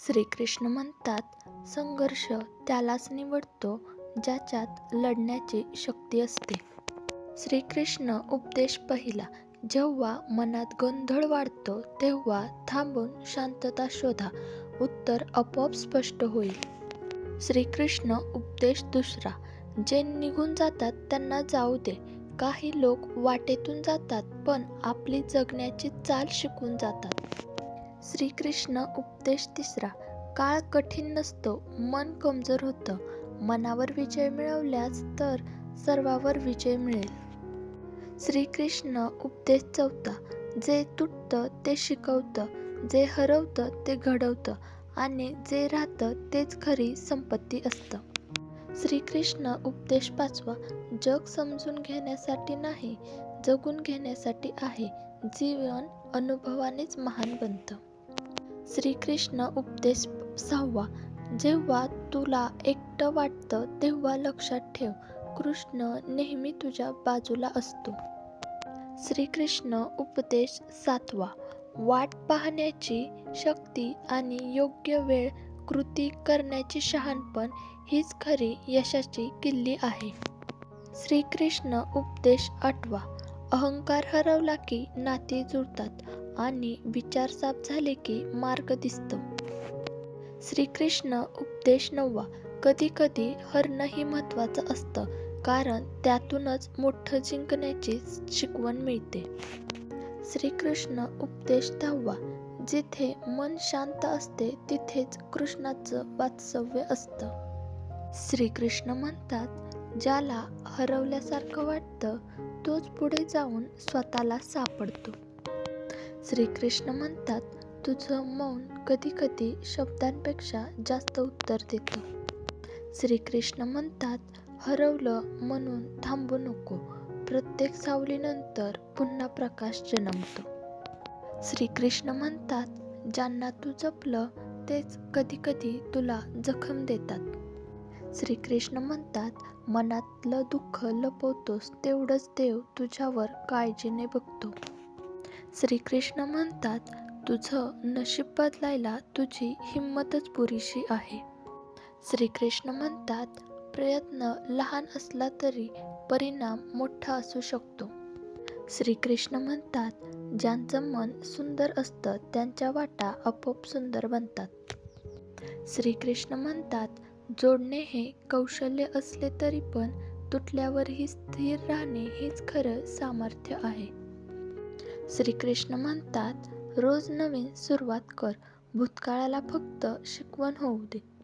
श्रीकृष्ण म्हणतात, संघर्ष त्यालाच निवडतो ज्याच्यात लढण्याची शक्ती असते. श्रीकृष्ण उपदेश पहिला. जेव्हा मनात गोंधळ वाढतो तेव्हा थांबून शांतता शोधा, उत्तर आपोआप स्पष्ट होईल. श्रीकृष्ण उपदेश दुसरा. जे निघून जातात त्यांना जाऊ दे. काही लोक वाटेतून जातात पण आपली जगण्याची चाल शिकून जातात. श्रीकृष्ण उपदेश तिसरा. काळ कठीण नसतो, मन कमजोर होतं. मनावर विजय मिळवल्यास तर सर्वावर विजय मिळेल. श्रीकृष्ण उपदेश चौथा. जे तुटतं ते शिकवतं, जे हरवतं ते घडवतं आणि जे राहतं तेच खरी संपत्ती असतं. श्रीकृष्ण उपदेश पाचवा. जग समजून घेण्यासाठी नाही, जगून घेण्यासाठी आहे. जीवन अनुभवानेच महान बनतं. श्रीकृष्ण उपदेश सहावा. जेव्हा तुला एकटं वाटतं तेव्हा लक्षात ठेव, कृष्ण नेहमी तुझ्या बाजूला असतो. श्रीकृष्ण उपदेश सातवा. वाट पाहण्याची शक्ती आणि योग्य वेळ कृती करण्याची शहाणपण हीच खरी यशाची किल्ली आहे. श्रीकृष्ण उपदेश आठवा. अहंकार हरवला की नाती जुळतात आणि विचार साफ झाले की मार्ग दिसतो. श्रीकृष्ण उपदेश नववा. कधी कधी हरणंही महत्त्वाचं असतं, कारण त्यातूनच मोठं जिंकण्याची शिकवण मिळते. श्रीकृष्ण उपदेश दहावा. जिथे मन शांत असते तिथेच कृष्णाचं वास्तव्य असतं. श्रीकृष्ण म्हणतात, ज्याला हरवल्यासारखं वाटतं तोच पुढे जाऊन स्वतःला सापडतो. श्रीकृष्ण म्हणतात, तुझं मौन कधी कधी शब्दांपेक्षा जास्त उत्तर देतं. श्रीकृष्ण म्हणतात, हरवलं म्हणून थांबू नको, प्रत्येक सावलीनंतर पुन्हा प्रकाश जन्मतो. श्रीकृष्ण म्हणतात, ज्यांना तू जपलं तेच कधी कधी तुला जखम देतात. श्रीकृष्ण म्हणतात, मनातलं दुःख लपवतोस तेवढंच देव तुझ्यावर काळजीने बघतो. श्रीकृष्ण म्हणतात, तुझं नशीब बदलायला तुझी हिंमतच पुरेशी आहे. श्रीकृष्ण म्हणतात, प्रयत्न लहान असला तरी परिणाम मोठा असू शकतो. श्रीकृष्ण म्हणतात, ज्यांचं मन सुंदर असतं त्यांच्या वाटा आपोआप सुंदर बनतात. श्रीकृष्ण म्हणतात, जोडणे हे कौशल्य असले तरी पण तुटल्यावरही स्थिर राहणे हेच खरं सामर्थ्य आहे. श्रीकृष्ण म्हणतात, रोज नवीन सुरुवात कर, भूतकाळाला फक्त शिकवण होऊ दे.